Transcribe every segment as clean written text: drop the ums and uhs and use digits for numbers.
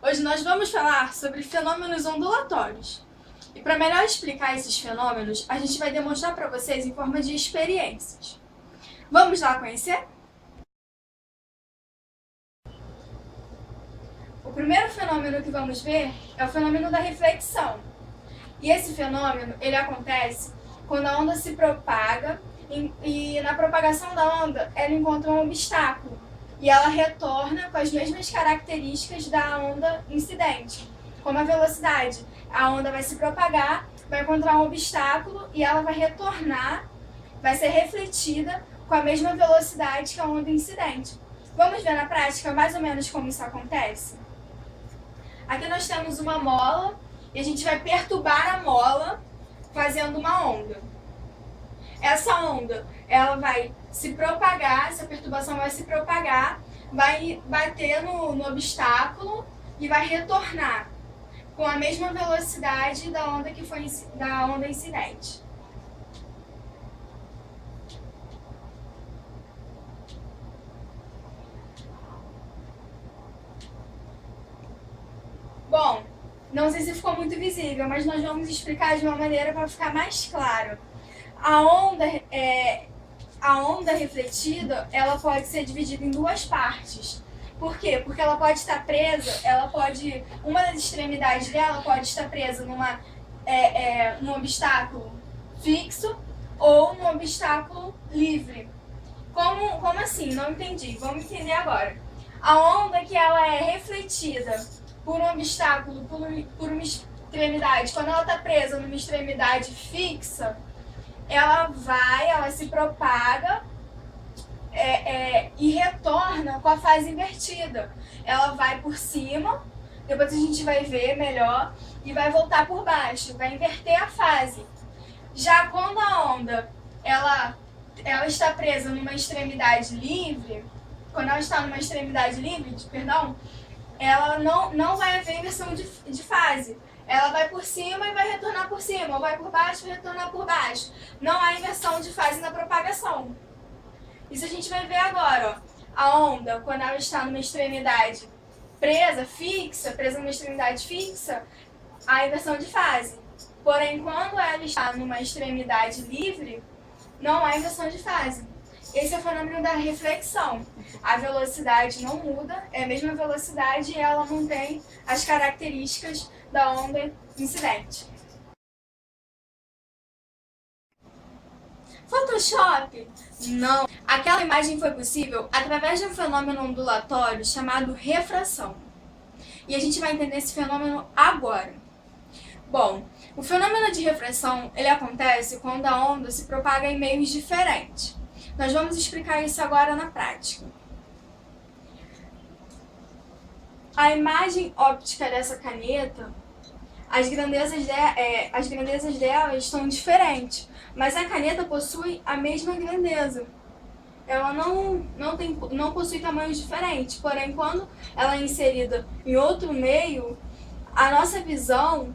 Hoje nós vamos falar sobre fenômenos ondulatórios. E para melhor explicar esses fenômenos, a gente vai demonstrar para vocês em forma de experiências. Vamos lá conhecer? O primeiro fenômeno que vamos ver é o fenômeno da reflexão. E esse fenômeno, ele acontece quando a onda se propaga e na propagação da onda, ela encontra um obstáculo e ela retorna com as mesmas características da onda incidente, como a velocidade. A onda vai se propagar, vai encontrar um obstáculo e ela vai retornar, vai ser refletida com a mesma velocidade que a onda incidente. Vamos ver na prática mais ou menos como isso acontece? Aqui nós temos uma mola e a gente vai perturbar a mola fazendo uma onda. Essa onda, ela vai se propagar, essa perturbação vai se propagar, vai bater no obstáculo e vai retornar com a mesma velocidade da onda que foi da onda incidente. Bom, não sei se ficou muito visível, mas nós vamos explicar de uma maneira para ficar mais claro. A onda refletida, ela pode ser dividida em duas partes. Por quê? Porque ela pode estar presa, uma das extremidades dela pode estar presa num obstáculo fixo ou num obstáculo livre. Como assim? Não entendi. Vamos entender agora. A onda que ela é refletida por um obstáculo, por uma extremidade, quando ela está presa numa extremidade fixa, ela se propaga e retorna com a fase invertida. Ela vai por cima, depois a gente vai ver melhor, e vai voltar por baixo, vai inverter a fase. Já quando a onda ela está presa numa extremidade livre, ela não vai haver inversão de fase. Ela vai por cima e vai retornar por cima, ou vai por baixo e vai retornar por baixo. Não há inversão de fase na propagação. Isso a gente vai ver agora, ó. A onda, quando ela está numa extremidade presa numa extremidade fixa, há inversão de fase. Porém, quando ela está numa extremidade livre, não há inversão de fase. Esse é o fenômeno da reflexão. A velocidade não muda, é a mesma velocidade e ela mantém as características da onda incidente. Photoshop? Não. Aquela imagem foi possível através de um fenômeno ondulatório chamado refração. E a gente vai entender esse fenômeno agora. Bom, o fenômeno de refração, ele acontece quando a onda se propaga em meios diferentes. Nós vamos explicar isso agora na prática. A imagem óptica dessa caneta, as grandezas dela estão diferentes, mas a caneta possui a mesma grandeza. Ela não possui tamanhos diferentes, porém quando ela é inserida em outro meio, a nossa visão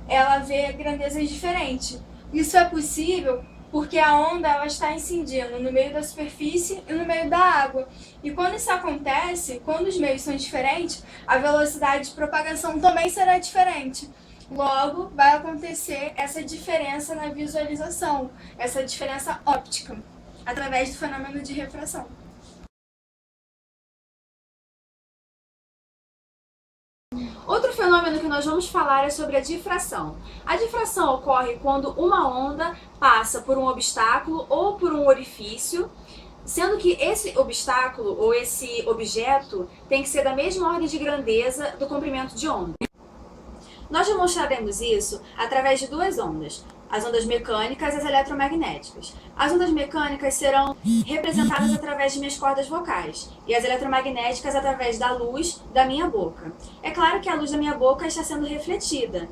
ela vê grandezas diferentes. Isso é possível porque a onda ela está incidindo no meio da superfície e no meio da água. E quando isso acontece, quando os meios são diferentes, a velocidade de propagação também será diferente. Logo, vai acontecer essa diferença na visualização, essa diferença óptica, através do fenômeno de refração. Outro fenômeno que nós vamos falar é sobre a difração. A difração ocorre quando uma onda passa por um obstáculo ou por um orifício, sendo que esse obstáculo ou esse objeto tem que ser da mesma ordem de grandeza do comprimento de onda. Nós demonstraremos isso através de duas ondas, as ondas mecânicas e as eletromagnéticas. As ondas mecânicas serão representadas através de minhas cordas vocais e as eletromagnéticas através da luz da minha boca. É claro que a luz da minha boca está sendo refletida.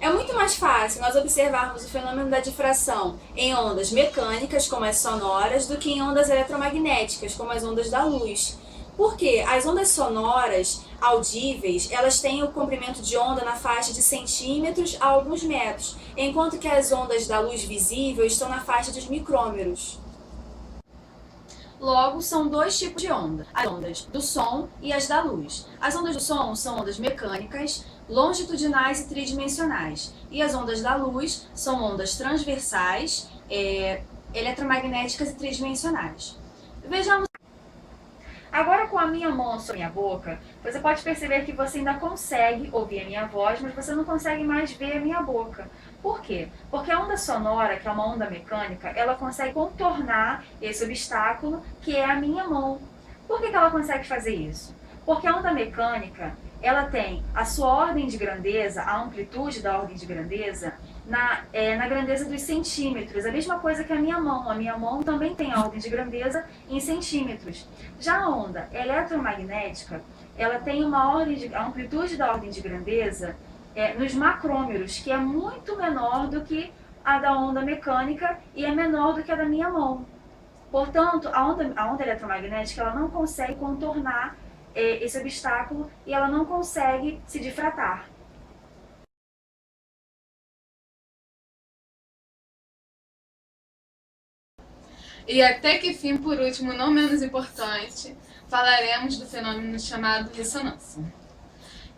É muito mais fácil nós observarmos o fenômeno da difração em ondas mecânicas, como as sonoras, do que em ondas eletromagnéticas, como as ondas da luz. Porque as ondas sonoras, audíveis, elas têm o comprimento de onda na faixa de centímetros a alguns metros, enquanto que as ondas da luz visível estão na faixa dos micrômetros. Logo, são dois tipos de onda, as ondas do som e as da luz. As ondas do som são ondas mecânicas, longitudinais e tridimensionais. E as ondas da luz são ondas transversais, eletromagnéticas e tridimensionais. Vejamos. Agora, com a minha mão sobre a minha boca, você pode perceber que você ainda consegue ouvir a minha voz, mas você não consegue mais ver a minha boca. Por quê? Porque a onda sonora, que é uma onda mecânica, ela consegue contornar esse obstáculo que é a minha mão. Por que ela consegue fazer isso? Porque a onda mecânica, ela tem a sua ordem de grandeza, a amplitude da ordem de grandeza, na grandeza dos centímetros, a mesma coisa que a minha mão. A minha mão também tem a ordem de grandeza em centímetros. Já a onda eletromagnética, ela tem a amplitude da ordem de grandeza nos macrômeros, que é muito menor do que a da onda mecânica e é menor do que a da minha mão. Portanto, a onda eletromagnética ela não consegue contornar esse obstáculo e ela não consegue se difratar. E até que fim, por último, não menos importante, falaremos do fenômeno chamado ressonância.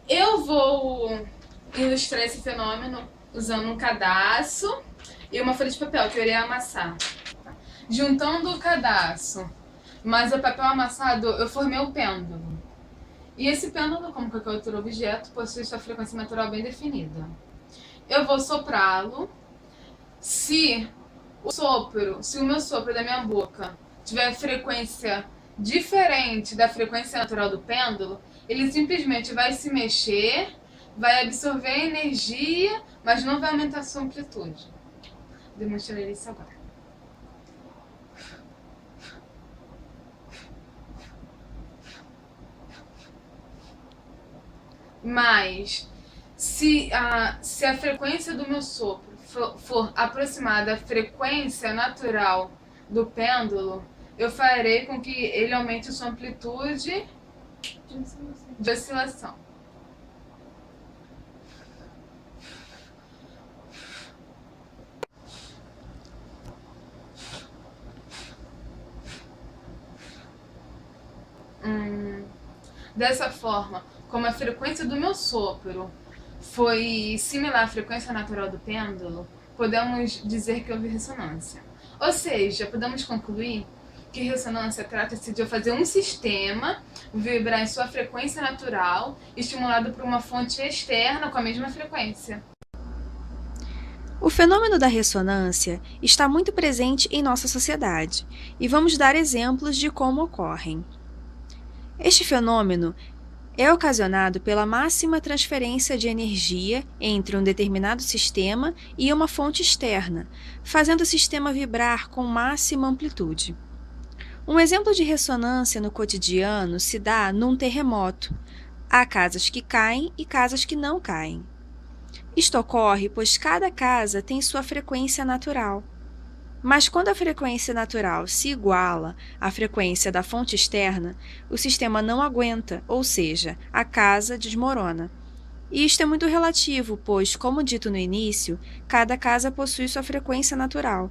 Eu vou ilustrar esse fenômeno usando um cadarço e uma folha de papel que eu irei amassar. Juntando o cadarço mais o papel amassado, eu formei o pêndulo. E esse pêndulo, como qualquer outro objeto, possui sua frequência natural bem definida. Eu vou soprá-lo. Se o meu sopro da minha boca tiver frequência diferente da frequência natural do pêndulo, ele simplesmente vai se mexer, vai absorver a energia, mas não vai aumentar a sua amplitude. Demonstrarei isso agora. Mas, se a frequência do meu sopro for aproximada à frequência natural do pêndulo, eu farei com que ele aumente a sua amplitude de oscilação. Dessa forma, como a frequência do meu sopro foi similar à frequência natural do pêndulo, podemos dizer que houve ressonância. Ou seja, podemos concluir que ressonância trata-se de eu fazer um sistema vibrar em sua frequência natural, estimulado por uma fonte externa com a mesma frequência. O fenômeno da ressonância está muito presente em nossa sociedade, e vamos dar exemplos de como ocorrem. Este fenômeno é ocasionado pela máxima transferência de energia entre um determinado sistema e uma fonte externa, fazendo o sistema vibrar com máxima amplitude. Um exemplo de ressonância no cotidiano se dá num terremoto. Há casas que caem e casas que não caem. Isto ocorre pois cada casa tem sua frequência natural. Mas quando a frequência natural se iguala à frequência da fonte externa, o sistema não aguenta, ou seja, a casa desmorona. E isto é muito relativo, pois, como dito no início, cada casa possui sua frequência natural.